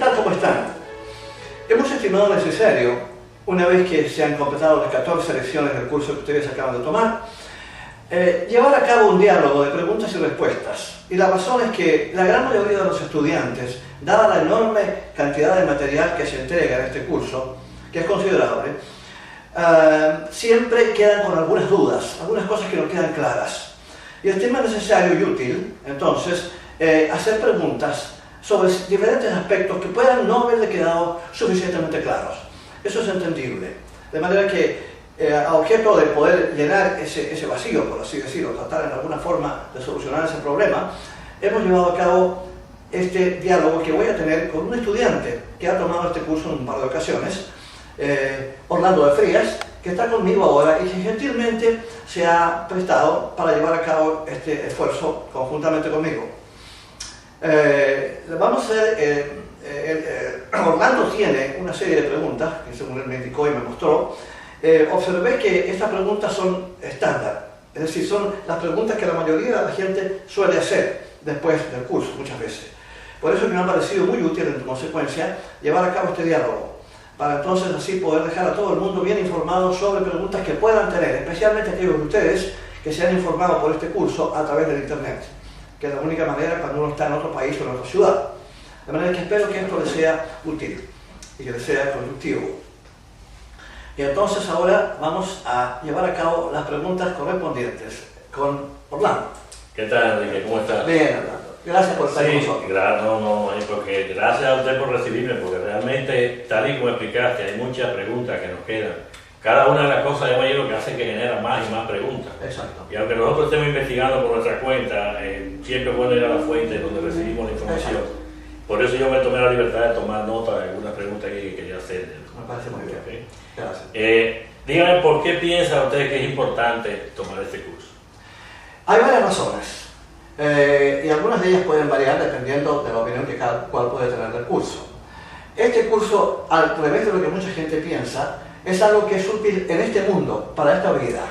tal? ¿Cómo están? Hemos estimado necesario, una vez que se han completado las 14 lecciones del curso que ustedes acaban de tomar, llevar a cabo un diálogo de preguntas y respuestas. Y la razón es que la gran mayoría de los estudiantes, dada la enorme cantidad de material que se entrega en este curso, que es considerable, siempre quedan con algunas dudas, algunas cosas que no quedan claras. Y estima necesario y útil, entonces, hacer preguntas sobre diferentes aspectos que puedan no haberle quedado suficientemente claros. Eso es entendible. De manera que, a objeto de poder llenar ese vacío, por así decirlo, tratar en alguna forma de solucionar ese problema, hemos llevado a cabo este diálogo que voy a tener con un estudiante que ha tomado este curso en un par de ocasiones, Orlando de Frías, que está conmigo ahora y que gentilmente se ha prestado para llevar a cabo este esfuerzo conjuntamente conmigo. Vamos a hacer, Orlando tiene una serie de preguntas que según él me indicó y me mostró. Observé que estas preguntas son estándar, es decir, son las preguntas que la mayoría de la gente suele hacer después del curso muchas veces. Por eso me ha parecido muy útil en consecuencia llevar a cabo este diálogo, para entonces así poder dejar a todo el mundo bien informado sobre preguntas que puedan tener, especialmente aquellos de ustedes que se han informado por este curso a través del internet, que es la única manera cuando uno está en otro país o en otra ciudad. De manera que espero que esto les sea útil y que les sea constructivo. Y entonces ahora vamos a llevar a cabo las preguntas correspondientes con Orlando. ¿Qué tal, Enrique? ¿Cómo estás? Bien, Orlando. Gracias por estar con nosotros. Porque gracias a usted por recibirme, porque realmente, tal y como explicaste, hay muchas preguntas que nos quedan. Cada una de las cosas de lo que hace que genera más y más preguntas. Exacto. Y aunque nosotros estemos investigando por nuestra cuenta, siempre es bueno ir a la fuente donde recibimos la información. Exacto. Por eso yo me tomé la libertad de tomar nota de algunas preguntas que quería hacer. Me parece muy bien. Okay. Gracias. Dígame, ¿por qué piensa usted que es importante tomar este curso? Hay varias razones. Y algunas de ellas pueden variar dependiendo de la opinión que cada cual puede tener del curso. Este curso, al revés de lo que mucha gente piensa, es algo que es útil en este mundo, para esta vida.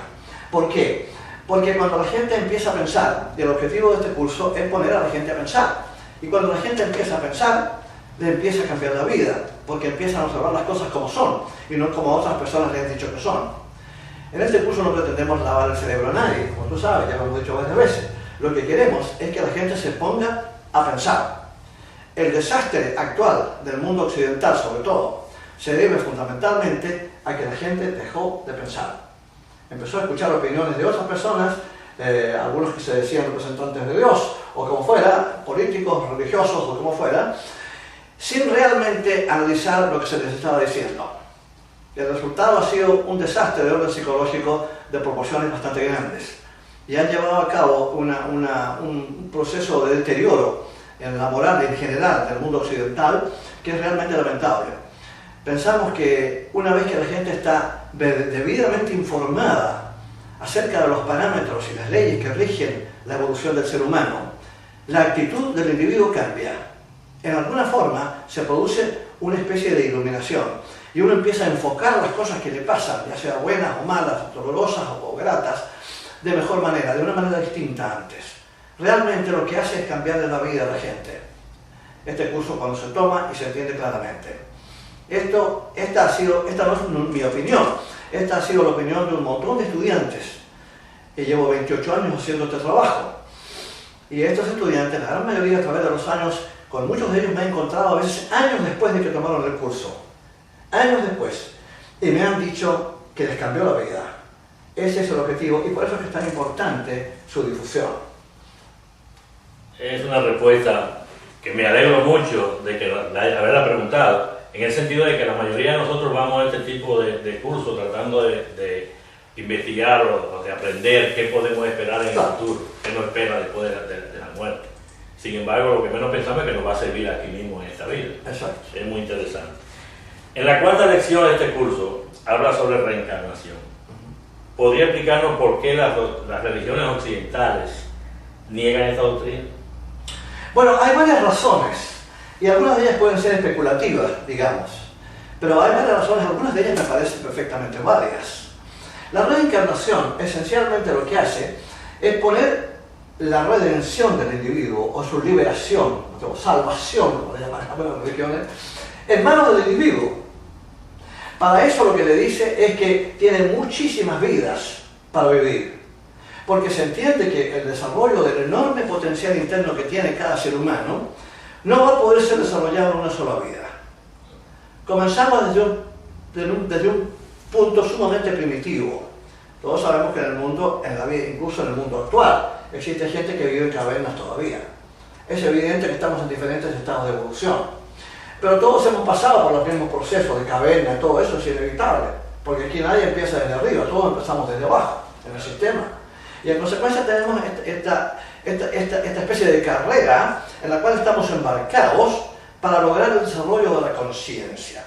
¿Por qué? Porque cuando la gente empieza a pensar, y el objetivo de este curso es poner a la gente a pensar, y cuando la gente empieza a pensar, le empieza a cambiar la vida, porque empiezan a observar las cosas como son, y no como otras personas le han dicho que son. En este curso no pretendemos lavar el cerebro a nadie, como tú sabes, ya lo hemos dicho varias veces. Lo que queremos es que la gente se ponga a pensar. El desastre actual del mundo occidental, sobre todo, se debe fundamentalmente a que la gente dejó de pensar. Empezó a escuchar opiniones de otras personas, algunos que se decían representantes de Dios, o como fuera, políticos, religiosos, o como fuera, sin realmente analizar lo que se les estaba diciendo. El resultado ha sido un desastre de orden psicológico de proporciones bastante grandes. Y han llevado a cabo un proceso de deterioro en la moral en general del mundo occidental que es realmente lamentable. Pensamos que una vez que la gente está debidamente informada acerca de los parámetros y las leyes que rigen la evolución del ser humano, la actitud del individuo cambia. En alguna forma se produce una especie de iluminación y uno empieza a enfocar las cosas que le pasan, ya sea buenas o malas, dolorosas o gratas, de mejor manera, de una manera distinta antes. Realmente lo que hace es cambiarle la vida a la gente. Este curso cuando se toma y se entiende claramente. Esta no es mi opinión, esta ha sido la opinión de un montón de estudiantes. Y llevo 28 años haciendo este trabajo. Y estos estudiantes, la gran mayoría a través de los años, con muchos de ellos me he encontrado a veces años después de que tomaron el curso. Años después. Y me han dicho que les cambió la vida. Ese es el objetivo y por eso es que es tan importante su difusión. Es una respuesta que me alegro mucho de que haberla preguntado, en el sentido de que la mayoría de nosotros vamos a este tipo de cursos tratando de investigar o de aprender qué podemos esperar en el futuro, qué nos espera después de la muerte. Sin embargo, lo que menos pensamos es que nos va a servir aquí mismo en esta vida. Exacto. Es muy interesante. En la cuarta lección de este curso habla sobre reencarnación. ¿Podría explicarnos por qué las religiones occidentales niegan esta doctrina? Bueno, hay varias razones, y algunas de ellas pueden ser especulativas, digamos, pero hay varias razones, algunas de ellas me parecen perfectamente válidas. La reencarnación, esencialmente lo que hace, es poner la redención del individuo o su liberación, o salvación, como le llaman algunas religiones, en manos del individuo. Para eso lo que le dice es que tiene muchísimas vidas para vivir, porque se entiende que el desarrollo del enorme potencial interno que tiene cada ser humano no va a poder ser desarrollado en una sola vida. Comenzamos desde un punto sumamente primitivo. Todos sabemos que en el mundo, en la vida, incluso en el mundo actual, existe gente que vive en cavernas todavía. Es evidente que estamos en diferentes estados de evolución. Pero todos hemos pasado por los mismos procesos de caverna, todo eso es inevitable, porque aquí nadie empieza desde arriba, todos empezamos desde abajo, en el sistema. Y en consecuencia tenemos esta especie de carrera en la cual estamos embarcados para lograr el desarrollo de la conciencia.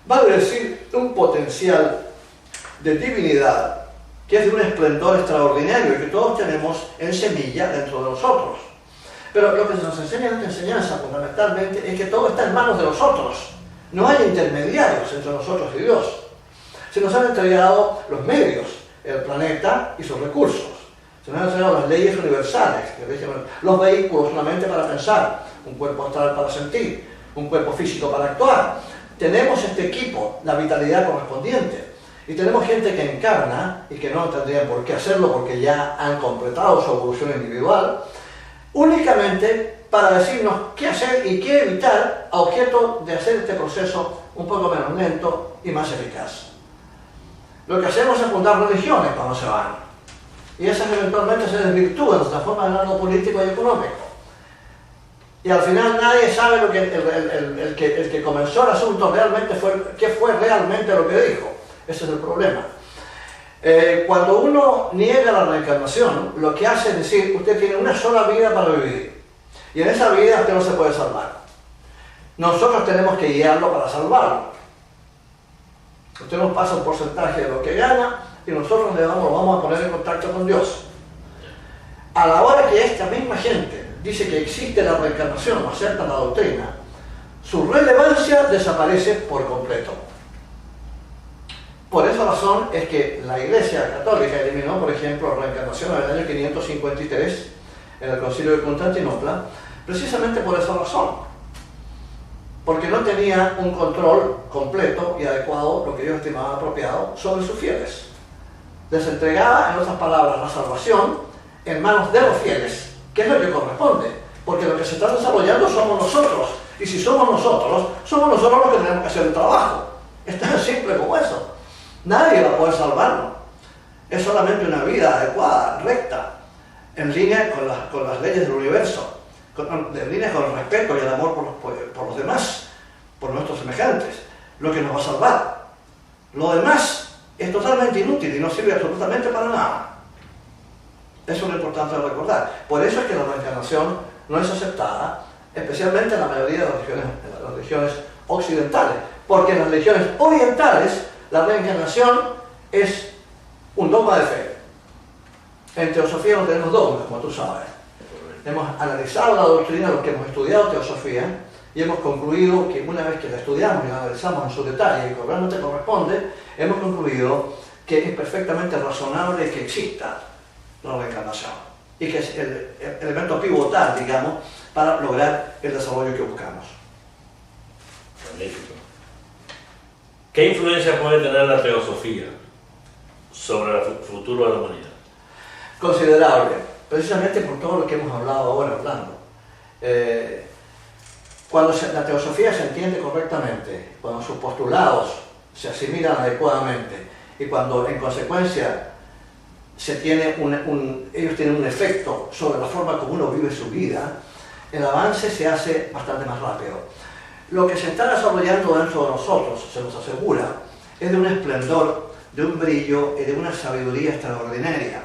Vale decir, un potencial de divinidad que es de un esplendor extraordinario y que todos tenemos en semilla dentro de nosotros. Pero lo que se nos enseña en esta enseñanza fundamentalmente es que todo está en manos de nosotros. No hay intermediarios entre nosotros y Dios. Se nos han entregado los medios, el planeta y sus recursos. Se nos han entregado las leyes universales, los vehículos solamente para pensar, un cuerpo astral para sentir, un cuerpo físico para actuar. Tenemos este equipo, la vitalidad correspondiente. Y tenemos gente que encarna y que no tendrían por qué hacerlo porque ya han completado su evolución individual, únicamente para decirnos qué hacer y qué evitar a objeto de hacer este proceso un poco menos lento y más eficaz. Lo que hacemos es fundar religiones cuando se van. Y esas eventualmente se desvirtúan, se transforman en algo político y económico. Y al final nadie sabe lo que el que comenzó el asunto realmente qué fue realmente lo que dijo. Ese es el problema. Cuando uno niega la reencarnación, lo que hace es decir, usted tiene una sola vida para vivir. Y en esa vida usted no se puede salvar. Nosotros tenemos que guiarlo para salvarlo. Usted nos pasa un porcentaje de lo que gana y nosotros lo vamos a poner en contacto con Dios. A la hora que esta misma gente dice que existe la reencarnación o acepta la doctrina, su relevancia desaparece por completo. Por esa razón es que la Iglesia Católica eliminó, por ejemplo, la reencarnación en el año 553 en el Concilio de Constantinopla, precisamente por esa razón. Porque no tenía un control completo y adecuado, lo que ellos estimaban apropiado, sobre sus fieles. Les entregaba, en otras palabras, la salvación en manos de los fieles, que es lo que corresponde, porque lo que se está desarrollando somos nosotros, y si somos nosotros los que tenemos que hacer el trabajo. Es tan simple como eso. Nadie va a poder salvarlo. Es solamente una vida adecuada, recta, en línea con las leyes del universo, en línea con el respeto y el amor por los demás, por nuestros semejantes, lo que nos va a salvar. Lo demás es totalmente inútil y no sirve absolutamente para nada. Eso es lo importante de recordar. Por eso es que la reencarnación no es aceptada, especialmente en la mayoría de las religiones occidentales, porque en las religiones orientales la reencarnación es un dogma de fe. En teosofía no tenemos dogmas, como tú sabes. Hemos analizado la doctrina, los que hemos estudiado teosofía, y hemos concluido que una vez que la estudiamos y la analizamos en su detalle y que realmente corresponde, hemos concluido que es perfectamente razonable que exista la reencarnación y que es el elemento pivotal, digamos, para lograr el desarrollo que buscamos. Magnífico. ¿Qué influencia puede tener la teosofía sobre el futuro de la humanidad? Considerable, precisamente por todo lo que hemos hablado ahora hablando. Cuando la teosofía se entiende correctamente, cuando sus postulados se asimilan adecuadamente y cuando en consecuencia ellos tienen un efecto sobre la forma como uno vive su vida, el avance se hace bastante más rápido. Lo que se está desarrollando dentro de nosotros, se nos asegura, es de un esplendor, de un brillo y de una sabiduría extraordinaria.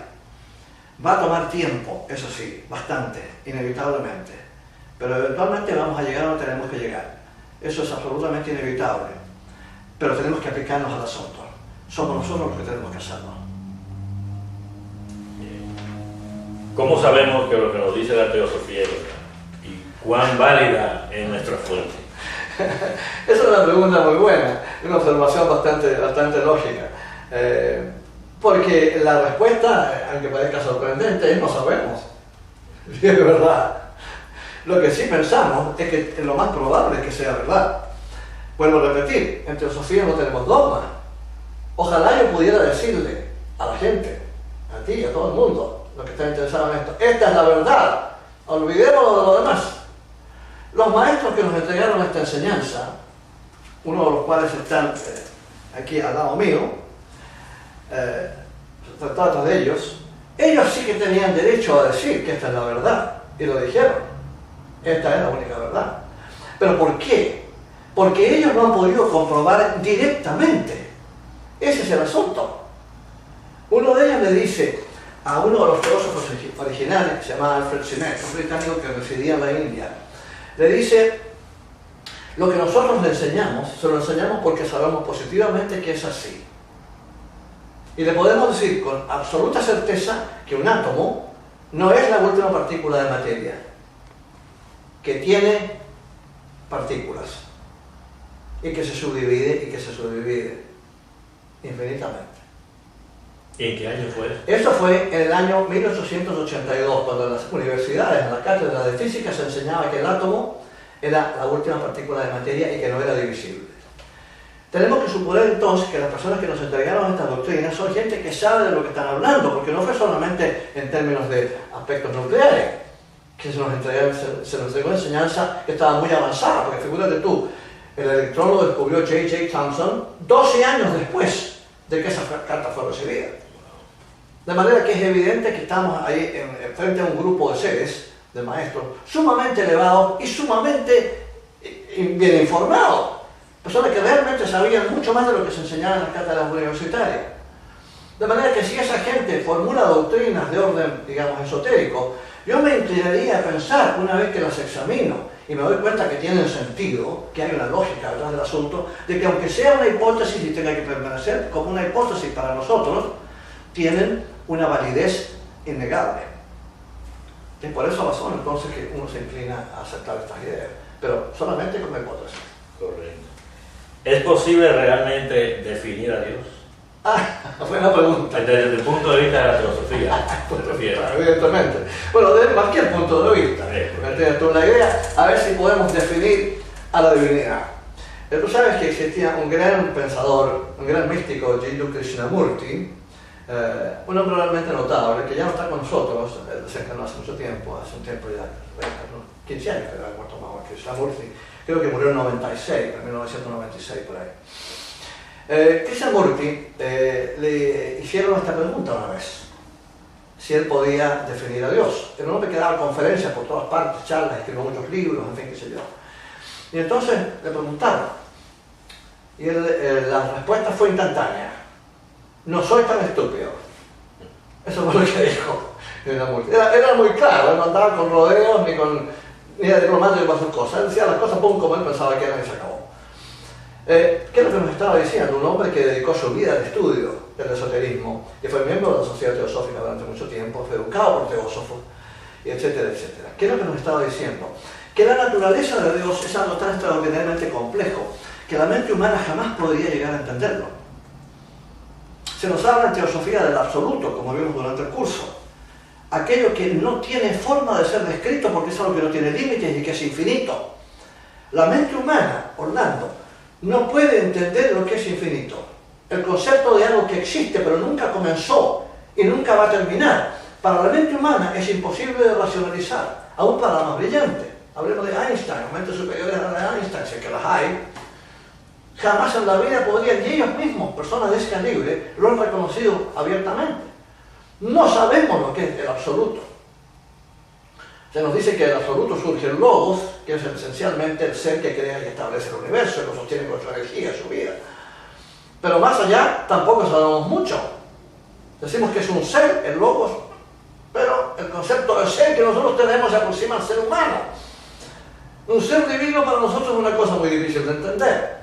Va a tomar tiempo, eso sí, bastante, inevitablemente, pero eventualmente vamos a llegar donde tenemos que llegar. Eso es absolutamente inevitable, pero tenemos que aplicarnos al asunto. Somos nosotros los que tenemos que hacerlo. ¿Cómo sabemos que lo que nos dice la teosofía es verdad? ¿Y cuán válida es nuestra fuente? Esa es una pregunta muy buena, una observación bastante lógica. Porque la respuesta, aunque parezca sorprendente, es no sabemos. Sí, es verdad. Lo que sí pensamos es que lo más probable es que sea verdad. Vuelvo a repetir, en teosofía no tenemos dogma. Ojalá yo pudiera decirle a la gente, a ti, a todo el mundo, los que están interesados en esto, esta es la verdad, olvidémonos de lo demás. Los maestros que nos entregaron esta enseñanza, uno de los cuales están aquí al lado mío, se trata de ellos sí que tenían derecho a decir que esta es la verdad, y lo dijeron, esta es la única verdad. ¿Pero por qué? Porque ellos no han podido comprobar directamente. Ese es el asunto. Uno de ellos le dice a uno de los filósofos originales, que se llamaba Alfred Sinek, un británico que residía en la India, le dice, lo que nosotros le enseñamos, se lo enseñamos porque sabemos positivamente que es así. Y le podemos decir con absoluta certeza que un átomo no es la última partícula de materia, que tiene partículas, y que se subdivide y que se subdivide infinitamente. ¿Y en qué año fue eso? Eso fue en el año 1882, cuando en las universidades, en la cátedra de física, se enseñaba que el átomo era la última partícula de materia y que no era divisible. Tenemos que suponer entonces que las personas que nos entregaron estas doctrinas son gente que sabe de lo que están hablando, porque no fue solamente en términos de aspectos nucleares, que se nos entregó enseñanza que estaba muy avanzada, porque figúrate tú, el electrón lo descubrió J.J. Thomson 12 años después de que esa carta fue recibida. De manera que es evidente que estamos ahí frente a un grupo de seres, de maestros, sumamente elevados y sumamente bien informados. Personas que realmente sabían mucho más de lo que se enseñaba en las cátedras universitarias. De manera que si esa gente formula doctrinas de orden, digamos, esotérico, yo me inclinaría a pensar, una vez que las examino y me doy cuenta que tienen sentido, que hay una lógica detrás del asunto, de que aunque sea una hipótesis y tenga que permanecer como una hipótesis para nosotros, tienen una validez innegable. Y por esa razón entonces que uno se inclina a aceptar estas ideas, pero solamente como hipótesis. Correcto. ¿Es posible realmente definir a Dios? Buena pregunta. Desde el punto de vista de la filosofía, evidentemente. Bueno, desde cualquier punto de vista. La idea, a ver si podemos definir a la divinidad. Tú sabes que existía un gran pensador, un gran místico, Jiddu Krishnamurti, un hombre realmente notable, que ya no está con nosotros, se encarnó hace mucho tiempo, hace un tiempo ya, 15 años que era muerto Mama Krishnamurti, creo que murió en 96, en 1996 por ahí. Krishnamurti le hicieron esta pregunta una vez, si él podía definir a Dios. Era un hombre que daba conferencias por todas partes, charlas, escribió muchos libros, en fin, qué sé yo. Y entonces le preguntaron, y la respuesta fue instantánea: no soy tan estúpido. Eso fue lo que dijo Krishnamurti. Era muy claro, él no andaba con rodeos ni de diplomático para sus cosas. Él decía las cosas como él pensaba que eran y se acabó. ¿Qué es lo que nos estaba diciendo? Un hombre que dedicó su vida al estudio del esoterismo, que fue miembro de la Sociedad Teosófica durante mucho tiempo, fue educado por teósofos, etcétera, etcétera. ¿Qué es lo que nos estaba diciendo? Que la naturaleza de Dios es algo tan extraordinariamente complejo que la mente humana jamás podría llegar a entenderlo. Se nos habla en teosofía del absoluto, como vimos durante el curso. Aquello que no tiene forma de ser descrito porque es algo que no tiene límites y que es infinito. La mente humana, Orlando, no puede entender lo que es infinito. El concepto de algo que existe pero nunca comenzó y nunca va a terminar, para la mente humana es imposible de racionalizar, aún para la más brillante. Hablemos de Einstein, mentes superiores a la de Einstein, si es que las hay. Jamás en la vida podrían, y ellos mismos, personas de ese calibre, lo han reconocido abiertamente. No sabemos lo que es el absoluto. Se nos dice que el absoluto surge en Logos, que es esencialmente el ser que crea y establece el universo, que lo sostiene con su energía, su vida. Pero más allá tampoco sabemos mucho. Decimos que es un ser, el Logos, pero el concepto de ser que nosotros tenemos se aproxima al ser humano. Un ser divino para nosotros es una cosa muy difícil de entender.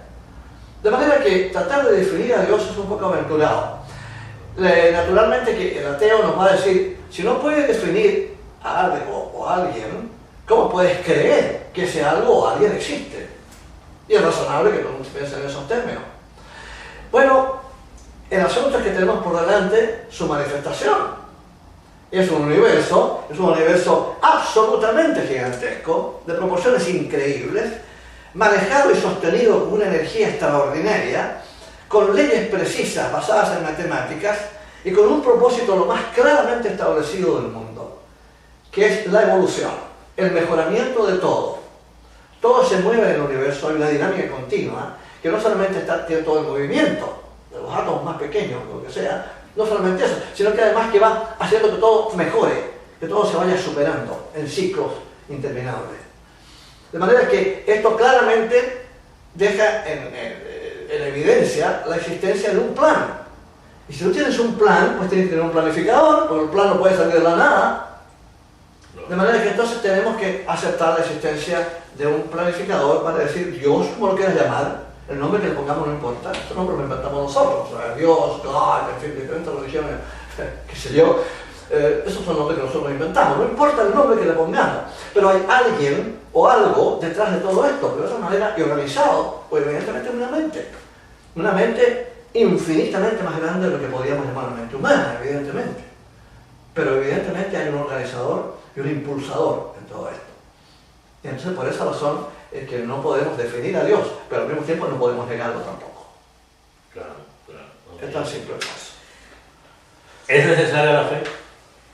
De manera que tratar de definir a Dios es un poco aventurado. Naturalmente que el ateo nos va a decir, si no puedes definir a algo o a alguien, ¿cómo puedes creer que ese algo o alguien existe? Y es razonable que todo el mundo piense en esos términos. Bueno, el asunto es que tenemos por delante su manifestación. Es un universo es un universo absolutamente gigantesco, de proporciones increíbles, manejado y sostenido con una energía extraordinaria, con leyes precisas basadas en matemáticas y con un propósito lo más claramente establecido del mundo, que es la evolución, el mejoramiento de todo. Todo se mueve en el universo, hay una dinámica continua, que no solamente tiene todo el movimiento, de los átomos más pequeños, lo que sea, no solamente eso, sino que además que va haciendo que todo mejore, que todo se vaya superando en ciclos interminables. De manera que esto claramente deja en evidencia la existencia de un plan. Y si tú tienes un plan, pues tienes que tener un planificador, porque el plan no puede salir de la nada. De manera que entonces tenemos que aceptar la existencia de un planificador para decir Dios, como lo quieras llamar, el nombre que le pongamos no importa, este nombre lo inventamos nosotros, o sea, Dios, God, en fin, diferentes religiones, qué sé yo, esos son nombres que nosotros inventamos, no importa el nombre que le pongamos, pero hay alguien o algo detrás de todo esto, pero de otra manera y organizado, pues evidentemente una mente infinitamente más grande de lo que podríamos llamar una mente humana, evidentemente, pero evidentemente hay un organizador y un impulsador en todo esto. Y entonces por esa razón es que no podemos definir a Dios, pero al mismo tiempo no podemos negarlo tampoco. Claro. Es tan simple el caso. ¿Es necesaria la fe?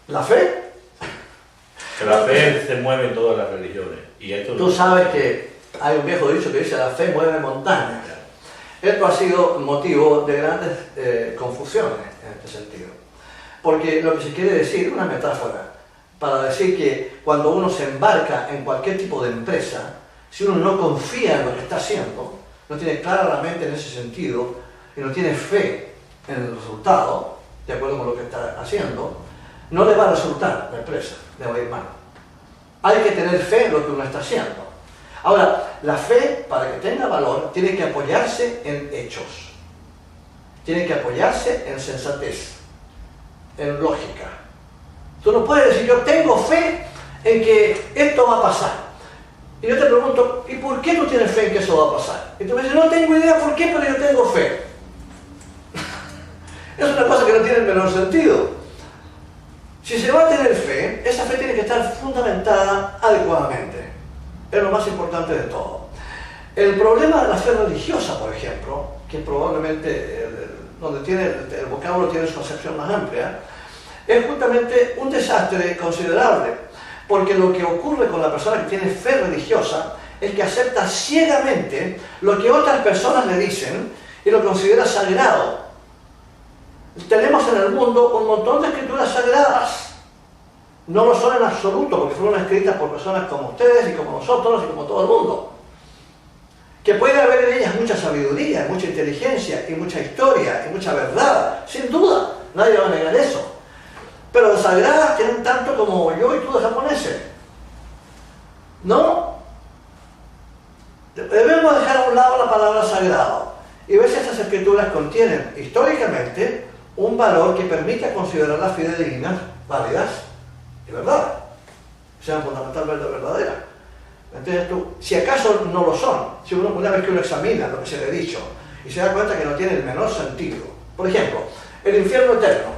¿La fe? Que la fe se mueve en todas las religiones. Y esto Tú sabes que hay un viejo dicho que dice la fe mueve montañas. Esto ha sido motivo de grandes confusiones en este sentido. Porque lo que se quiere decir, una metáfora, para decir que cuando uno se embarca en cualquier tipo de empresa, si uno no confía en lo que está haciendo, no tiene clara la mente en ese sentido, y no tiene fe en el resultado, de acuerdo con lo que está haciendo, no le va a resultar la empresa, le va a ir mal. Hay que tener fe en lo que uno está haciendo. Ahora, la fe, para que tenga valor, tiene que apoyarse en hechos. Tiene que apoyarse en sensatez, en lógica. Tú no puedes decir, yo tengo fe en que esto va a pasar. Y yo te pregunto, ¿y por qué tú tienes fe en que eso va a pasar? Y tú me dices, no tengo idea por qué, pero yo tengo fe. Es una cosa que no tiene el menor sentido. Si se va a tener fe, esa fe tiene que estar fundamentada adecuadamente. Es lo más importante de todo. El problema de la fe religiosa, por ejemplo, que probablemente donde tiene el vocablo tiene su acepción más amplia, es justamente un desastre considerable, porque lo que ocurre con la persona que tiene fe religiosa es que acepta ciegamente lo que otras personas le dicen y lo considera sagrado. Tenemos en el mundo un montón de escrituras sagradas. No lo son en absoluto, porque fueron escritas por personas como ustedes y como nosotros y como todo el mundo. Que puede haber en ellas mucha sabiduría, mucha inteligencia y mucha historia y mucha verdad, sin duda, nadie va a negar eso. Pero las sagradas tienen tanto como yo y tú de japoneses. ¿No? Debemos dejar a un lado la palabra sagrado y ver si estas escrituras contienen históricamente un valor que permita considerarlas fidedignas, válidas y verdad, sean fundamentalmente verdaderas. Entonces tú, si acaso no lo son, si una vez que uno examina lo que se le ha dicho y se da cuenta que no tiene el menor sentido, por ejemplo, el infierno eterno,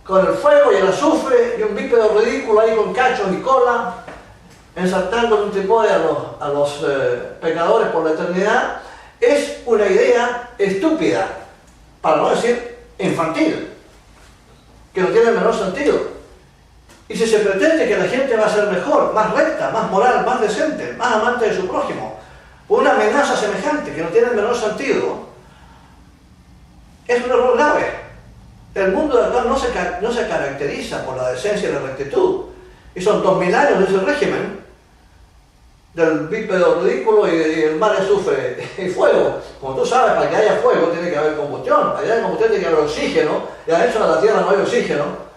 con el fuego y el azufre y un bípedo ridículo ahí con cachos y cola, ensartando un tripote a los pecadores por la eternidad, es una idea estúpida, para no decir infantil, que no tiene el menor sentido. Y si se pretende que la gente va a ser mejor, más recta, más moral, más decente, más amante de su prójimo, una amenaza semejante que no tiene el menor sentido, es un error grave. El mundo de actual no se caracteriza por la decencia y la rectitud. Y son 2000 años de ese régimen, del bípedo ridículo y el mar de azufre y fuego. Como tú sabes, para que haya fuego tiene que haber combustión, para que haya combustión tiene que haber oxígeno, y adentro de la Tierra no hay oxígeno.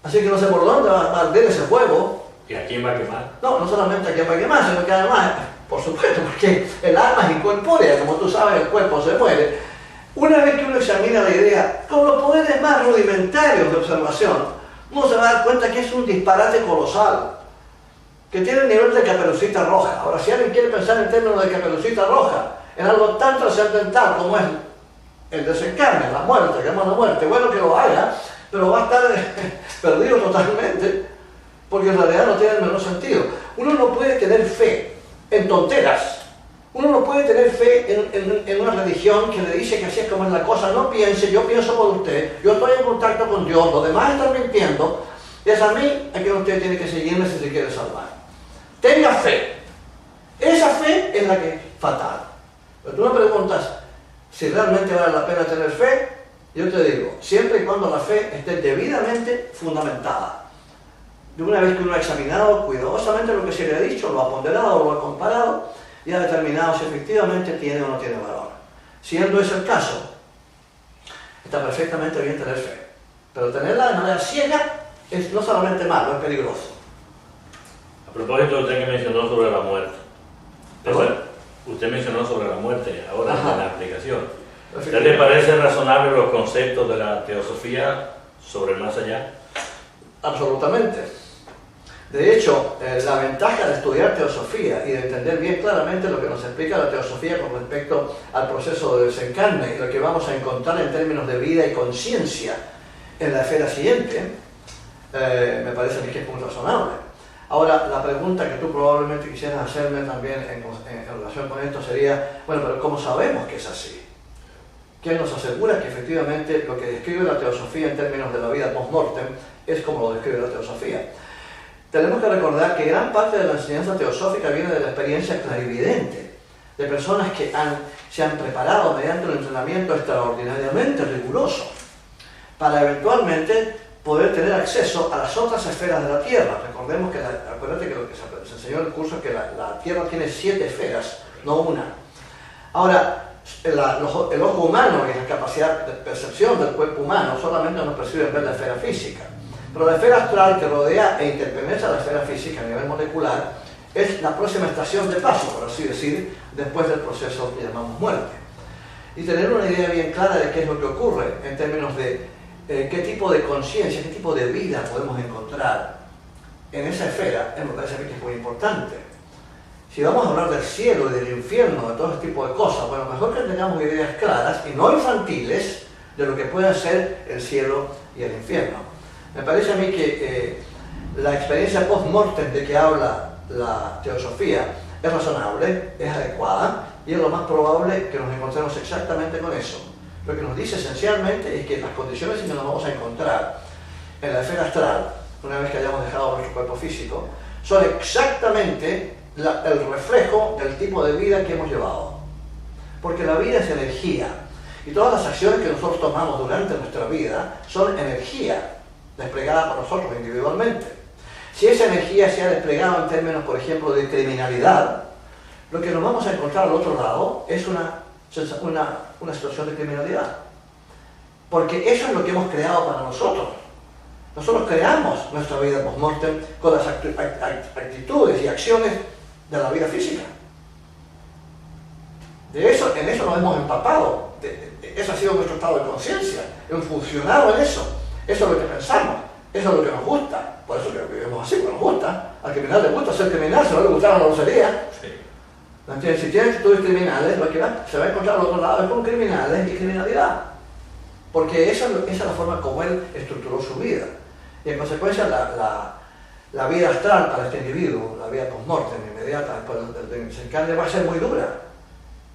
Así que no sé por dónde va a arder ese fuego. ¿Y a quién va a quemar? No, no solamente a quién va a quemar, sino que además, por supuesto, porque el alma es incorpórea, como tú sabes, el cuerpo se muere. Una vez que uno examina la idea con los poderes más rudimentarios de observación, uno se va a dar cuenta que es un disparate colosal, que tiene el nivel de Caperucita Roja. Ahora, si alguien quiere pensar en términos de Caperucita Roja, en algo tan trascendental como es el desencarne, la muerte, que llama la muerte, bueno que lo haga, pero va a estar perdido totalmente, porque en realidad no tiene el menor sentido. Uno no puede tener fe en tonteras. Uno no puede tener fe en una religión que le dice que así es como es la cosa. No piense, yo pienso por usted, yo estoy en contacto con Dios, los demás están mintiendo. Es a mí a quien usted tiene que seguirme si se quiere salvar. Tenga fe. Esa fe es la que es fatal. Pero tú me preguntas si realmente vale la pena tener fe. Yo te digo, siempre y cuando la fe esté debidamente fundamentada. De una vez que uno ha examinado cuidadosamente lo que se le ha dicho, lo ha ponderado, lo ha comparado y ha determinado si efectivamente tiene o no tiene valor. Siendo ese el caso, está perfectamente bien tener fe. Pero tenerla de manera ciega es no solamente malo, es peligroso. A propósito, usted que mencionó sobre la muerte. Usted mencionó sobre la muerte ahora en la explicación. ¿A usted le parece razonable los conceptos de la teosofía sobre el más allá? Absolutamente. De hecho, la ventaja de estudiar teosofía y de entender bien claramente lo que nos explica la teosofía con respecto al proceso de desencarne y lo que vamos a encontrar en términos de vida y conciencia en la esfera siguiente, me parece a mí que es muy razonable. Ahora, la pregunta que tú probablemente quisieras hacerme también en relación con esto sería, bueno, pero ¿cómo sabemos que es así? ¿Quién nos asegura que efectivamente lo que describe la teosofía en términos de la vida post-mortem es como lo describe la teosofía? Tenemos que recordar que gran parte de la enseñanza teosófica viene de la experiencia clarividente, de personas que se han preparado mediante un entrenamiento extraordinariamente riguroso para eventualmente poder tener acceso a las otras esferas de la Tierra. Recordemos que, acuérdate que lo que se enseñó en el curso es que la Tierra tiene 7 esferas, no una. Ahora, el ojo humano y la capacidad de percepción del cuerpo humano solamente nos perciben ver la esfera física. Pero la esfera astral que rodea e interpenetra la esfera física a nivel molecular es la próxima estación de paso, por así decir, después del proceso que llamamos muerte. Y tener una idea bien clara de qué es lo que ocurre en términos de qué tipo de conciencia, qué tipo de vida podemos encontrar en esa esfera, me parece a mí que es muy importante. Si vamos a hablar del cielo y del infierno, de todo ese tipo de cosas, bueno, mejor que tengamos ideas claras y no infantiles de lo que puede ser el cielo y el infierno. Me parece a mí que la experiencia post-mortem de que habla la teosofía es razonable, es adecuada y es lo más probable que nos encontremos exactamente con eso. Lo que nos dice esencialmente es que las condiciones en que nos vamos a encontrar en la esfera astral, una vez que hayamos dejado nuestro cuerpo físico, son exactamente el reflejo del tipo de vida que hemos llevado. Porque la vida es energía y todas las acciones que nosotros tomamos durante nuestra vida son energía desplegada por nosotros individualmente. Si esa energía se ha desplegado en términos, por ejemplo, de criminalidad, lo que nos vamos a encontrar al otro lado es una situación de criminalidad. Porque eso es lo que hemos creado para nosotros. Nosotros creamos nuestra vida post-mortem con las actitudes y acciones de la vida física. En eso nos hemos empapado. Eso ha sido nuestro estado de conciencia. Hemos funcionado en eso. Eso es lo que pensamos. Eso es lo que nos gusta. Por eso que vivimos así, porque nos gusta. Al criminal le gusta ser criminal, si no le gustara no lo sería. Sí. Si tiene actitudes criminales, lo que se va a encontrar al otro lado es con criminales y criminalidad. Porque esa es la forma como él estructuró su vida. Y en consecuencia la vida astral para este individuo, la vida post-mortem inmediata después del desencarne, va a ser muy dura.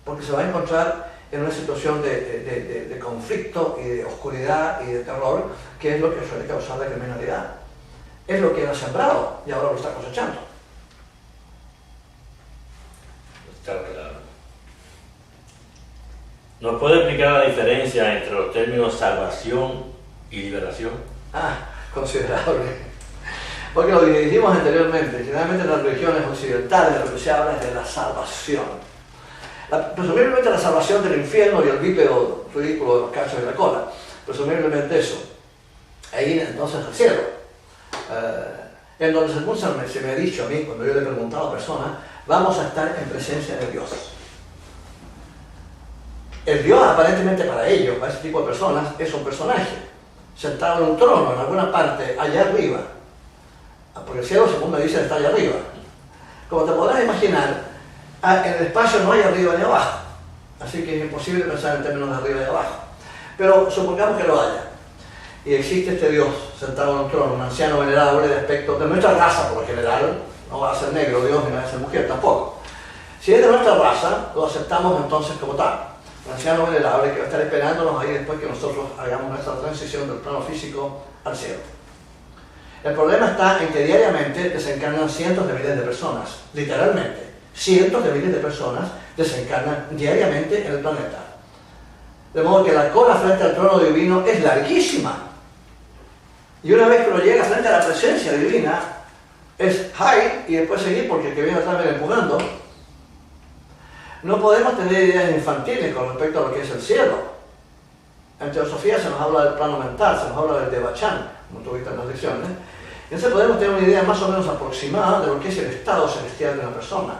Porque se va a encontrar en una situación de conflicto y de oscuridad y de terror, que es lo que suele causar la criminalidad. Es lo que él ha sembrado y ahora lo está cosechando. Está claro. ¿Nos puede explicar la diferencia entre los términos salvación y liberación? Considerable. Porque lo dijimos anteriormente, generalmente en las religiones occidentales lo que se habla es de la salvación. Presumiblemente la salvación del infierno y el bípedo ridículo de los cachos de la cola. Presumiblemente eso. Ahí entonces el cielo. En donde se me ha dicho a mí, cuando yo le he preguntado a personas, vamos a estar en presencia de Dios. El Dios aparentemente para ellos, para ese tipo de personas, es un personaje, sentado en un trono, en alguna parte, allá arriba. Porque el cielo, según me dicen, está allá arriba. Como te podrás imaginar, en el espacio no hay arriba ni abajo, así que es imposible pensar en términos de arriba y abajo. Pero supongamos que lo haya. y existe este Dios sentado en un trono, un anciano venerable de aspecto de nuestra raza por lo general, no va a ser negro Dios ni va a ser mujer tampoco. Si es de nuestra raza, lo aceptamos entonces como tal. Un anciano venerable que va a estar esperándonos ahí después que nosotros hagamos nuestra transición del plano físico al cielo. El problema está en que diariamente desencarnan cientos de miles de personas, literalmente, cientos de miles de personas desencarnan diariamente en el planeta. De modo que la cola frente al trono divino es larguísima. Y una vez que uno llega frente a la presencia divina, es high y después seguir porque el que viene atrás viene empujando. No podemos tener ideas infantiles con respecto a lo que es el cielo. En teosofía se nos habla del plano mental, se nos habla del Devachan, como tuviste en las lecciones. Entonces podemos tener una idea más o menos aproximada de lo que es el estado celestial de una persona.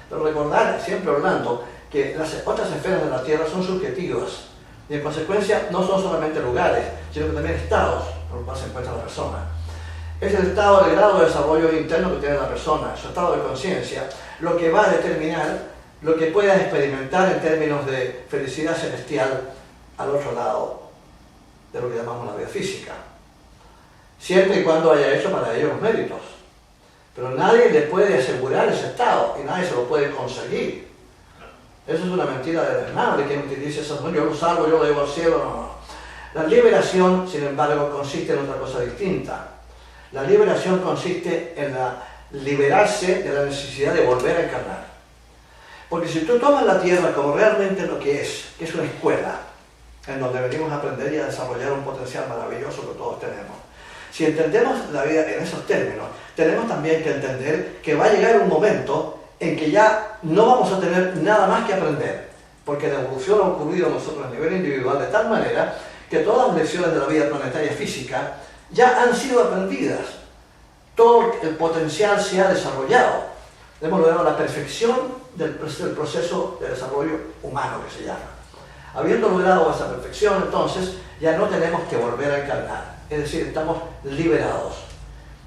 Pero recordar, siempre hablando, que las otras esferas de la Tierra son subjetivas y en consecuencia no son solamente lugares, sino que también estados por los cuales se encuentra la persona. Es el estado, el grado de desarrollo interno que tiene la persona, su estado de conciencia, lo que va a determinar lo que pueda experimentar en términos de felicidad celestial al otro lado de lo que llamamos la vida física. Siempre y cuando haya hecho para ello los méritos. Pero nadie le puede asegurar ese estado y nadie se lo puede conseguir. Eso es una mentira deleznable, quien utiliza eso, no, yo lo salvo, yo lo llevo al cielo, no. La liberación, sin embargo, consiste en otra cosa distinta. La liberación consiste en liberarse de la necesidad de volver a encarnar. Porque si tú tomas la Tierra como realmente lo que es una escuela, en donde venimos a aprender y a desarrollar un potencial maravilloso que todos tenemos, si entendemos la vida en esos términos, tenemos también que entender que va a llegar un momento en que ya no vamos a tener nada más que aprender, porque la evolución ha ocurrido a nosotros a nivel individual de tal manera que todas las lecciones de la vida planetaria física ya han sido aprendidas. Todo el potencial se ha desarrollado. Hemos logrado la perfección del proceso de desarrollo humano que se llama. Habiendo logrado esa perfección, entonces, ya no tenemos que volver a encarnar. Es decir, estamos liberados.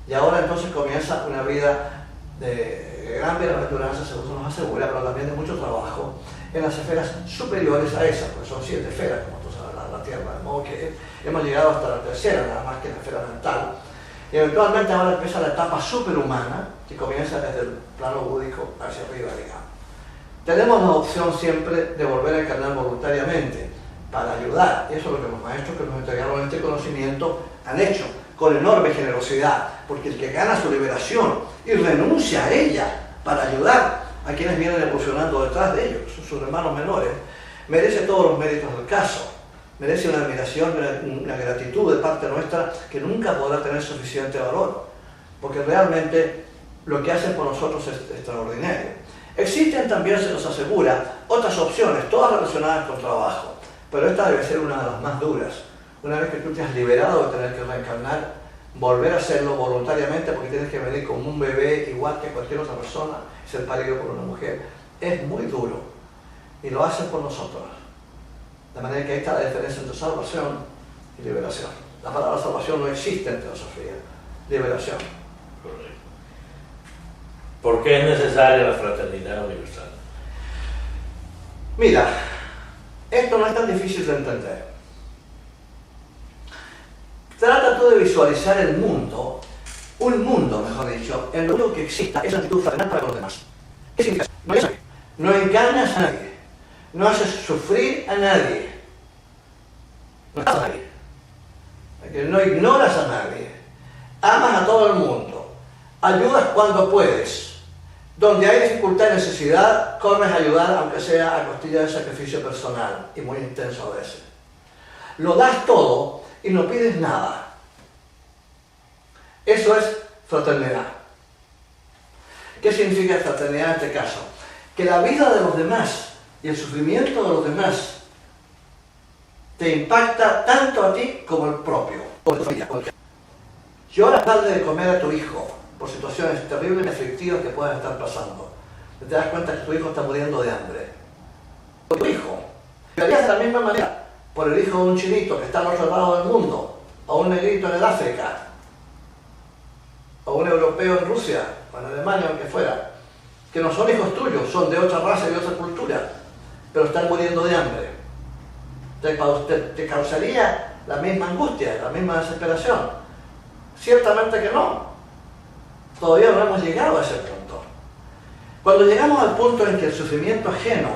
Y ahora entonces comienza una vida de gran bienaventuranza, según se nos asegura, pero también de mucho trabajo en las esferas superiores a esas, porque son 7 esferas, como tú sabes, la Tierra, de modo que hemos llegado hasta la tercera, nada más que la esfera mental. Y eventualmente ahora empieza la etapa superhumana, que comienza desde el plano búdico hacia arriba, digamos. Tenemos la opción siempre de volver a encarnar voluntariamente, para ayudar. Y eso es lo que los maestros que nos entregaron este conocimiento han hecho, con enorme generosidad, porque el que gana su liberación y renuncia a ella para ayudar a quienes vienen evolucionando detrás de ellos, sus hermanos menores, merece todos los méritos del caso. Merece una admiración, una gratitud de parte nuestra que nunca podrá tener suficiente valor, porque realmente lo que hacen por nosotros es extraordinario. Existen también, se nos asegura, otras opciones, todas relacionadas con trabajo, pero esta debe ser una de las más duras. Una vez que tú te has liberado de tener que reencarnar, volver a hacerlo voluntariamente porque tienes que venir como un bebé igual que cualquier otra persona, ser parido por una mujer, es muy duro y lo hacen por nosotros. De manera que ahí está la diferencia entre salvación y liberación. La palabra salvación no existe en teosofía. Liberación. Correcto. ¿Por qué es necesaria la fraternidad universal? Mira, esto no es tan difícil de entender. Trata tú de visualizar el mundo, un mundo, mejor dicho, en lo único que exista es la actitud fraternal para los demás. ¿Qué significa? No engañas a nadie, no haces sufrir a nadie, no estás a nadie, no ignoras a nadie, amas a todo el mundo, ayudas cuando puedes, donde hay dificultad y necesidad, corres a ayudar aunque sea a costilla de sacrificio personal y muy intenso a veces. Lo das todo y no pides nada. Eso es fraternidad. ¿Qué significa fraternidad en este caso? Que la vida de los demás y el sufrimiento de los demás te impacta tanto a ti como el propio. Lloras darle de comer a tu hijo por situaciones terribles y aflictivas que puedan estar pasando. Te das cuenta que tu hijo está muriendo de hambre. Por tu hijo. Llorarías de la misma manera por el hijo de un chinito que está al otro lado del mundo, o un negrito en el África, o un europeo en Rusia, o en Alemania, aunque fuera, que no son hijos tuyos, son de otra raza y de otra cultura, pero están muriendo de hambre. Te causaría la misma angustia, la misma desesperación? Ciertamente que no. Todavía no hemos llegado a ese punto. Cuando llegamos al punto en que el sufrimiento ajeno,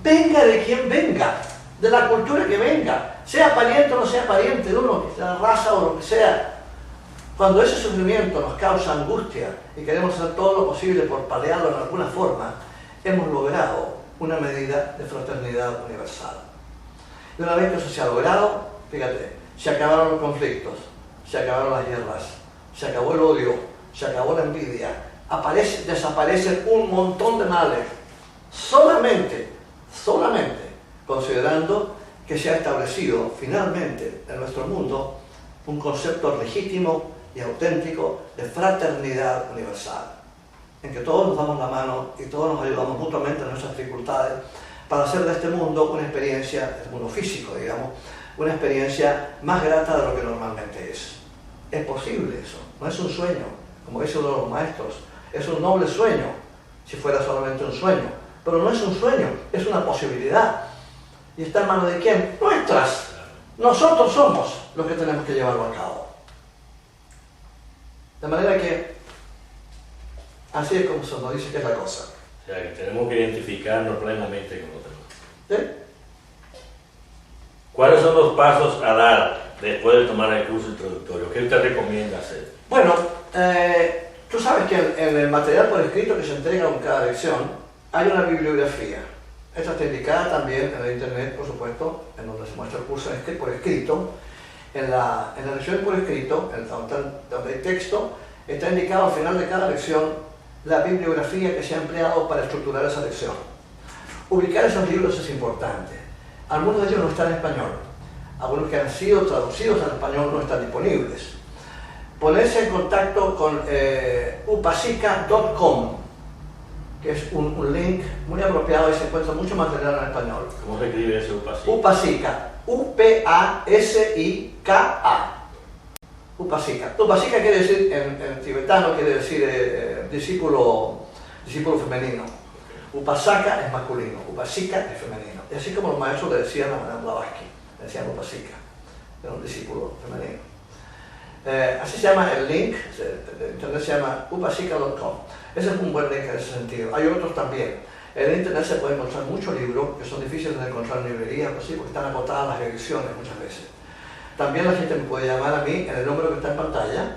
venga de quien venga, de la cultura que venga, sea pariente o no sea pariente de uno, de la raza o lo que sea, cuando ese sufrimiento nos causa angustia y queremos hacer todo lo posible por paliarlo en alguna forma, hemos logrado una medida de fraternidad universal. Y una vez que eso se ha logrado, fíjate, se acabaron los conflictos, se acabaron las guerras, se acabó el odio, se acabó la envidia, desaparecen un montón de males, solamente considerando que se ha establecido finalmente en nuestro mundo un concepto legítimo y auténtico de fraternidad universal, en que todos nos damos la mano y todos nos ayudamos mutuamente en nuestras dificultades para hacer de este mundo una experiencia, este mundo físico, digamos, una experiencia más grata de lo que normalmente es. Es posible eso, no es un sueño, como dice uno de los maestros, es un noble sueño, si fuera solamente un sueño, pero no es un sueño, es una posibilidad. ¿Y está en manos de quién? Nuestras. Nosotros somos los que tenemos que llevarlo a cabo. De manera que así es como se nos dice que es la cosa. O sea, que tenemos que identificarnos plenamente con los demás. ¿Sí? ¿Cuáles son los pasos a dar después de tomar el curso introductorio? ¿Qué usted recomienda hacer? Bueno, tú sabes que en el material por escrito que se entrega con cada lección hay una bibliografía. Esta está indicada también en el internet, por supuesto, en donde se muestra el curso por escrito. En la lección por escrito, donde hay texto, está indicado al final de cada lección la bibliografía que se ha empleado para estructurar esa lección. Ubicar esos libros es importante. Algunos de ellos no están en español. Algunos que han sido traducidos al español no están disponibles. Ponerse en contacto con upasica.com, que es un link muy apropiado y se encuentra mucho material en español. ¿Cómo se escribe ese Upasica? Upasica, U-P-A-S-I-K-A. Upasica. Upasica quiere decir, en tibetano quiere decir discípulo femenino. Upasaka es masculino, Upasica es femenino. Y así como los maestros le decían a Madame Blavatsky, le decían Upasica, era un discípulo femenino. Así se llama el link, de internet se llama upasica.com. Ese es un buen link en ese sentido. Hay otros también. En internet se pueden encontrar muchos libros que son difíciles de encontrar en librerías, pues sí, porque están agotadas las ediciones muchas veces. También la gente me puede llamar a mí en el número que está en pantalla.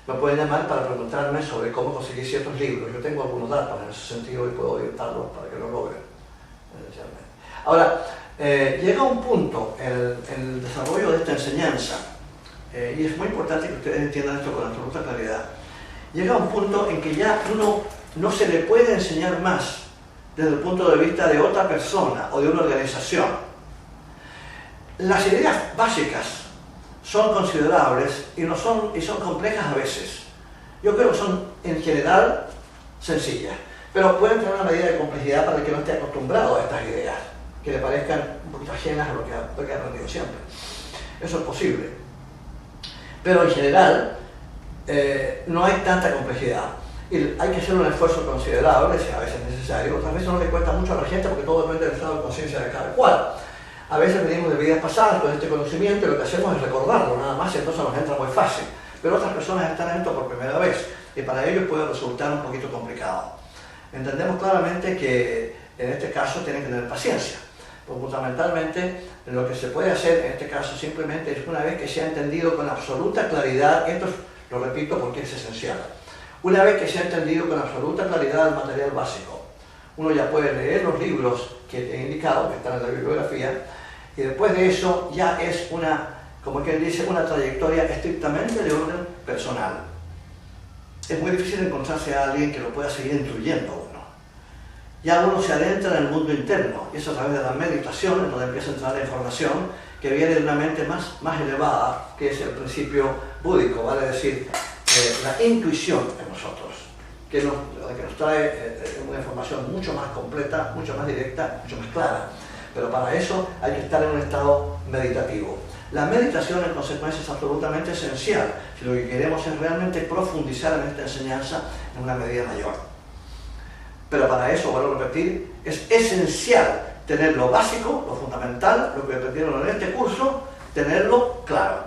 Me pueden llamar para preguntarme sobre cómo conseguir ciertos libros. Yo tengo algunos datos en ese sentido y puedo orientarlos para que lo logren. Ahora, llega un punto en el desarrollo de esta enseñanza, y es muy importante que ustedes entiendan esto con absoluta claridad, llega un punto en que ya uno no se le puede enseñar más desde el punto de vista de otra persona o de una organización. Las ideas básicas son considerables y son complejas a veces. Yo creo que son en general sencillas, pero pueden tener una medida de complejidad para el que no esté acostumbrado a estas ideas, que le parezcan un poquito ajenas a lo que ha aprendido siempre. Eso es posible. Pero en general no hay tanta complejidad. Y hay que hacer un esfuerzo considerable, si a veces es necesario. Otras veces no le cuesta mucho a la gente porque todo depende del estado de conciencia de cada cual. A veces venimos de vidas pasadas con este conocimiento y lo que hacemos es recordarlo nada más y entonces nos entra muy fácil. Pero otras personas están en esto por primera vez y para ellos puede resultar un poquito complicado. Entendemos claramente que en este caso tienen que tener paciencia. Porque fundamentalmente lo que se puede hacer en este caso simplemente es una vez que se ha entendido con absoluta claridad, esto lo repito porque es esencial, una vez que se ha entendido con absoluta claridad el material básico, uno ya puede leer los libros que he indicado, que están en la bibliografía, y después de eso ya es como quien dice, una trayectoria estrictamente de orden personal. Es muy difícil encontrarse a alguien que lo pueda seguir instruyendo a uno. Ya uno se adentra en el mundo interno, y eso a través de la meditación, en donde empieza a entrar la información que viene de una mente más elevada, que es el principio búdico, vale decir, la intuición en nosotros, que nos trae una información mucho más completa, mucho más directa, mucho más clara. Pero para eso hay que estar en un estado meditativo. La meditación en consecuencia es absolutamente esencial si lo que queremos es realmente profundizar en esta enseñanza en una medida mayor. Pero para eso, vuelvo a repetir, es esencial tener lo básico, lo fundamental, lo que aprendieron en este curso, tenerlo claro.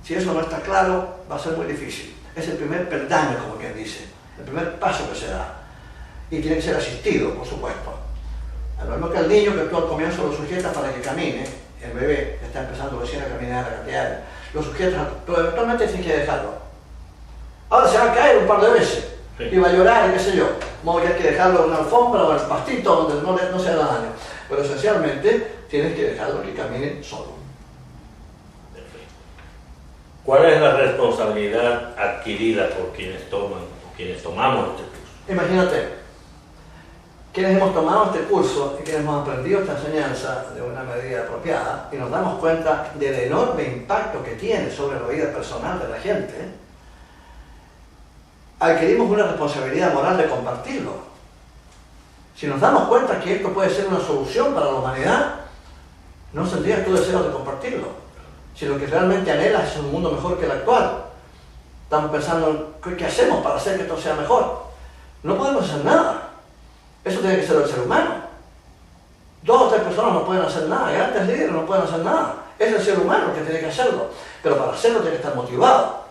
Si eso no está claro, va a ser muy difícil. Es el primer peldaño, como quien dice, el primer paso que se da. Y tiene que ser asistido, por supuesto. A lo mismo que el niño que tú al comienzo lo sujetas para que camine, el bebé que está empezando recién a caminar, a gatear, lo sujetas, pero eventualmente tienes que dejarlo. Ahora se va a caer un par de veces, sí, y va a llorar y qué sé yo. Como que hay que dejarlo en una alfombra o en el pastito donde no se haga daño. Pero esencialmente tienes que dejarlo que camine solo. ¿Cuál es la responsabilidad adquirida por quienes tomamos este curso? Imagínate, quienes hemos tomado este curso y quienes hemos aprendido esta enseñanza de una medida apropiada y nos damos cuenta del enorme impacto que tiene sobre la vida personal de la gente, adquirimos una responsabilidad moral de compartirlo. Si nos damos cuenta que esto puede ser una solución para la humanidad, no tendrías tu deseo de compartirlo. Si lo que realmente anhelas es un mundo mejor que el actual, estamos pensando en qué hacemos para hacer que esto sea mejor. No podemos hacer nada. Eso tiene que ser el ser humano. 2 o 3 personas no pueden hacer nada, grandes líderes no pueden hacer nada. Es el ser humano el que tiene que hacerlo. Pero para hacerlo tiene que estar motivado,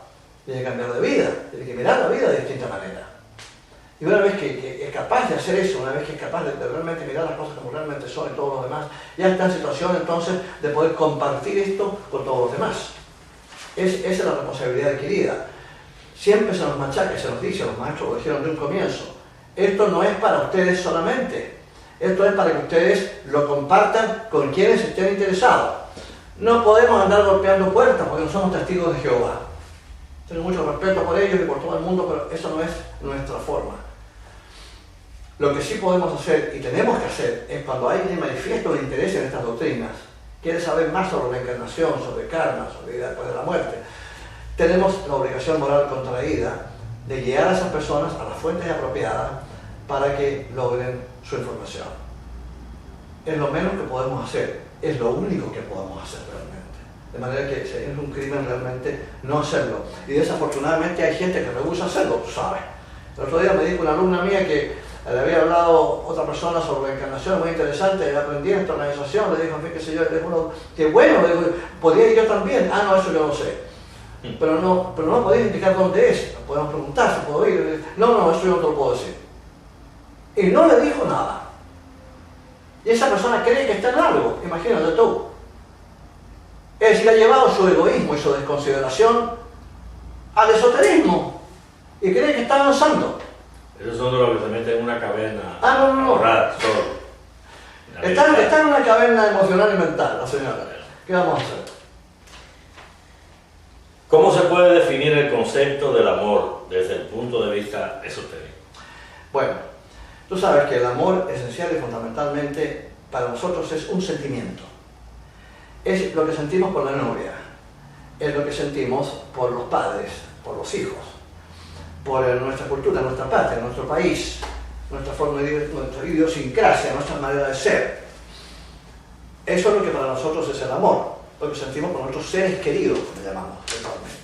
tiene que cambiar de vida, tiene que mirar la vida de distinta manera. Y una vez que es capaz de hacer eso, una vez que es capaz de realmente mirar las cosas como realmente son y todos los demás, ya está en situación entonces de poder compartir esto con todos los demás. Esa es la responsabilidad adquirida. Siempre se nos machaca, se nos dice, los maestros lo dijeron de un comienzo, esto no es para ustedes solamente, esto es para que ustedes lo compartan con quienes estén interesados. No podemos andar golpeando puertas porque no somos testigos de Jehová. Tengo mucho respeto por ellos y por todo el mundo, pero eso no es nuestra forma. Lo que sí podemos hacer y tenemos que hacer es cuando alguien manifiesta un interés en estas doctrinas, quiere saber más sobre la encarnación, sobre karma, sobre vida después de la muerte, tenemos la obligación moral contraída de guiar a esas personas a las fuentes apropiadas para que logren su información. Es lo menos que podemos hacer, es lo único que podemos hacer realmente. De manera que es un crimen realmente no hacerlo. Y desafortunadamente hay gente que rehúsa hacerlo, tú sabes. El otro día me dijo una alumna mía que le había hablado otra persona sobre la encarnación, muy interesante, aprendí en esta organización, le dijo, en fin, qué sé yo, le dijo, qué bueno, le dijo, podría ir yo también. Ah, no, eso yo no sé. Pero no podéis indicar dónde es, podemos preguntar si puedo ir. No, eso yo no te lo puedo decir. Y no le dijo nada. Y esa persona cree que está en algo, imagínate tú. Es decir, ha llevado su egoísmo y su desconsideración al esoterismo y cree que está avanzando. Esos son de los que se meten en una caverna. No. Ahorrar, solo. Está en una caverna emocional y mental, la señora. ¿Qué vamos a hacer? ¿Cómo se puede definir el concepto del amor desde el punto de vista esotérico? Bueno, tú sabes que el amor esencial y fundamentalmente para nosotros es un sentimiento. Es lo que sentimos por la novia, es lo que sentimos por los padres, por los hijos, por nuestra cultura, nuestra patria, nuestro país, nuestra forma de vivir, nuestra idiosincrasia, nuestra manera de ser. Eso es lo que para nosotros es el amor, lo que sentimos por nuestros seres queridos, como llamamos actualmente.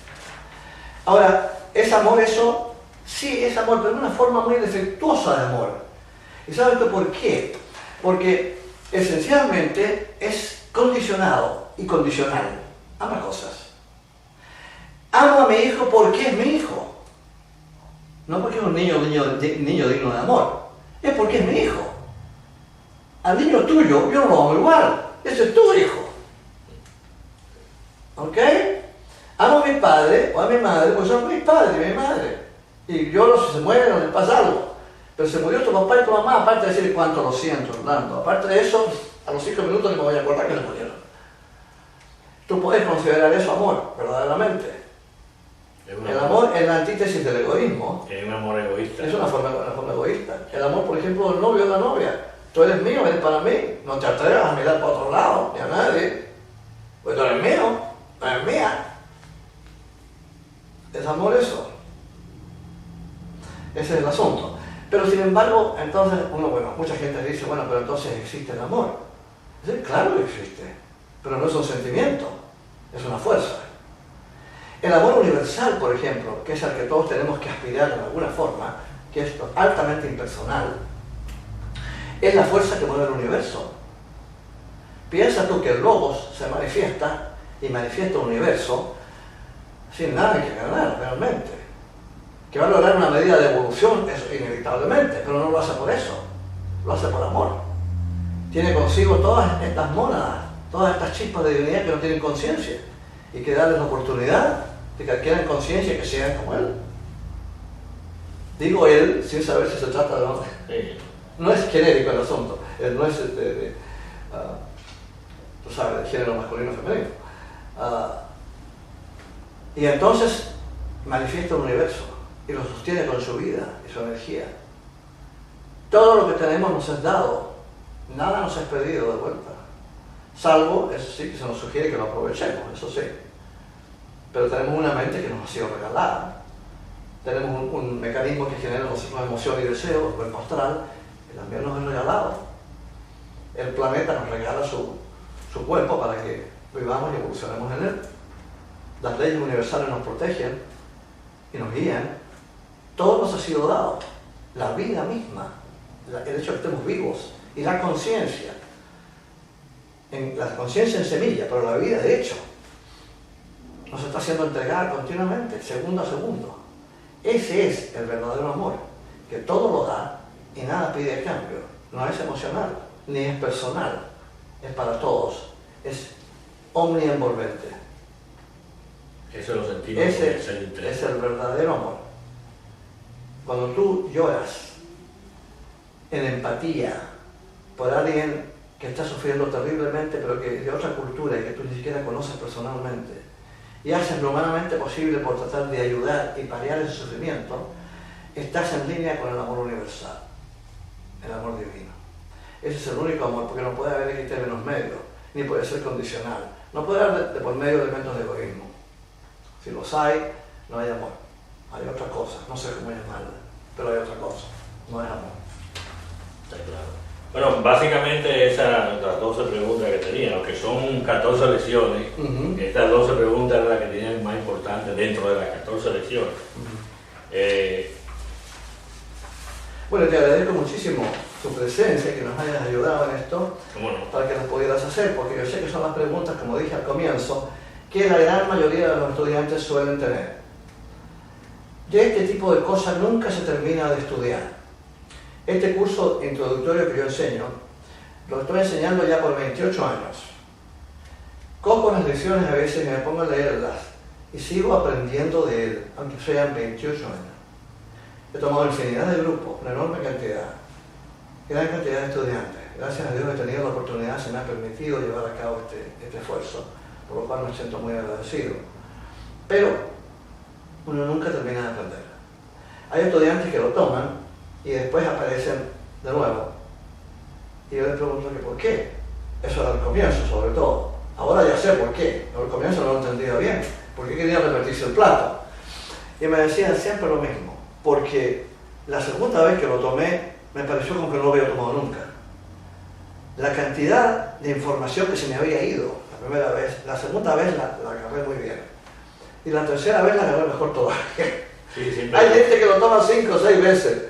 Ahora, es amor eso, sí es amor, pero de una forma muy defectuosa de amor. ¿Y sabes tú por qué? Porque esencialmente es condicionado y condicional, ambas cosas. Amo a mi hijo porque es mi hijo, no porque es un niño digno de amor, es porque es mi hijo. Al niño tuyo yo no lo amo igual, ese es tu hijo. ¿Ok? Amo a mi padre o a mi madre porque son mis padres y mi madre. Y yo, si se mueren, no les pasa algo. Pero se murió tu papá y tu mamá, aparte de decir cuánto lo siento, Orlando. Aparte de eso, a los 5 minutos ni me voy a acordar que se murieron. Tú puedes considerar eso amor, verdaderamente. El amor es la antítesis del egoísmo. Es un amor egoísta. Es una forma egoísta. El amor, por ejemplo, del novio o la novia. Tú eres mío, eres para mí. No te atrevas a mirar para otro lado, ni a nadie. Pues tú eres mío, no eres mía. ¿Es amor eso? Ese es el asunto. Pero sin embargo, entonces, mucha gente dice, bueno, pero entonces existe el amor. Sí, claro que existe, pero no es un sentimiento, es una fuerza. El amor universal, por ejemplo, que es al que todos tenemos que aspirar de alguna forma, que es altamente impersonal, es la fuerza que mueve el universo. Piensa tú que el logos se manifiesta y manifiesta un universo sin nada que ganar realmente. Que va a lograr una medida de evolución, eso inevitablemente, pero no lo hace por eso, lo hace por amor. Tiene consigo todas estas mónadas, todas estas chispas de divinidad que no tienen conciencia, y que darles la oportunidad de que adquieran conciencia y que sean como él. Digo él sin saber si se trata de hombre. No es genérico el asunto, no es tú sabes, de género masculino o femenino. Y entonces manifiesta un universo y lo sostiene con su vida y su energía. Todo lo que tenemos nos es dado, nada nos es pedido de vuelta, salvo, eso sí, que se nos sugiere que lo aprovechemos, eso sí. Pero tenemos una mente que nos ha sido regalada, tenemos un mecanismo que genera en nosotros emoción y deseo, el cuerpo astral, que también nos es regalado. El planeta nos regala su cuerpo para que vivamos y evolucionemos en él. Las leyes universales nos protegen y nos guían. Todo nos ha sido dado. La vida misma, el hecho de que estemos vivos y la conciencia. La conciencia en semilla, pero la vida de hecho nos está siendo entregada continuamente, segundo a segundo. Ese es el verdadero amor, que todo lo da y nada pide a cambio. No es emocional, ni es personal, es para todos, es omnienvolvente. Eso lo sentimos. Ese es el verdadero amor. Cuando tú lloras en empatía por alguien que está sufriendo terriblemente, pero que de otra cultura y que tú ni siquiera conoces personalmente, y haces lo humanamente posible por tratar de ayudar y paliar ese sufrimiento, estás en línea con el amor universal, el amor divino. Ese es el único amor, porque no puede haber en términos medios, ni puede ser condicional. No puede haber de por medio elementos de egoísmo. Si los hay, no hay amor. Hay otra cosa, no sé cómo llamarla, pero hay otra cosa, no es amor. Está claro. Bueno, básicamente esas las 12 preguntas que tenía, aunque son 14 lecciones, estas 12 preguntas eran las que tenían más importantes dentro de las 14 lecciones. Bueno, te agradezco muchísimo tu presencia, que nos hayas ayudado en esto, para que las pudieras hacer, porque yo sé que son las preguntas, como dije al comienzo, que la gran mayoría de los estudiantes suelen tener. De este tipo de cosas nunca se termina de estudiar. Este curso introductorio que yo enseño, lo estoy enseñando ya por 28 años. Cojo las lecciones a veces y me pongo a leerlas y sigo aprendiendo de él, aunque sean 28 años. He tomado infinidad de grupos, una enorme cantidad, gran cantidad de estudiantes. Gracias a Dios he tenido la oportunidad, se me ha permitido llevar a cabo este esfuerzo, por lo cual me siento muy agradecido. Pero uno nunca termina de aprender. Hay estudiantes que lo toman y después aparecen de nuevo. Y yo les pregunto que por qué. Eso era al comienzo, sobre todo. Ahora ya sé por qué. Pero al comienzo no lo entendía bien. ¿Por qué quería repetirse el plato? Y me decían siempre lo mismo. Porque la segunda vez que lo tomé, me pareció como que no lo había tomado nunca. La cantidad de información que se me había ido la primera vez, la segunda vez la agarré muy bien. Y la tercera vez la agarré mejor todavía. Sí, hay gente que lo toma 5 o 6 veces.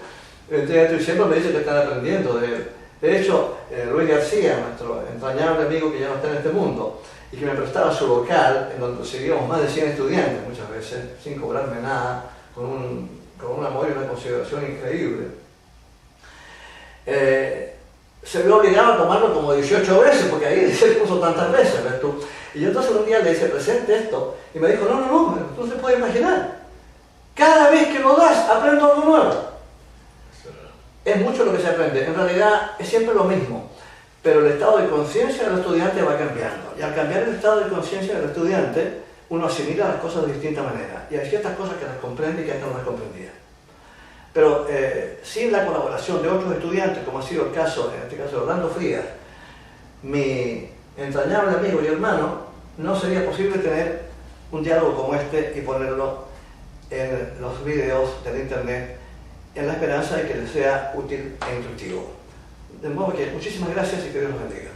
Y siempre me dice que están aprendiendo de él. De hecho, Luis García, nuestro entrañable amigo que ya no está en este mundo, y que me prestaba su local, en donde seguíamos más de 100 estudiantes muchas veces, sin cobrarme nada, con un amor y una consideración increíble, se vio obligado a tomarlo como 18 veces, porque ahí se puso tantas veces, ¿ves tú? Y yo entonces un día le hice presente esto, y me dijo, no, tú no se puede imaginar. Cada vez que lo das, aprendo algo nuevo. Es mucho lo que se aprende, en realidad es siempre lo mismo, pero el estado de conciencia del estudiante va cambiando. Y al cambiar el estado de conciencia del estudiante, uno asimila las cosas de distinta manera. Y hay ciertas cosas que las comprende y que antes no las comprendía. Pero sin la colaboración de otros estudiantes, como ha sido el caso, en este caso de Orlando Frías, mi entrañable amigo y hermano, no sería posible tener un diálogo como este y ponerlo en los videos del internet, en la esperanza de que les sea útil e instructivo. De modo que muchísimas gracias y que Dios los bendiga.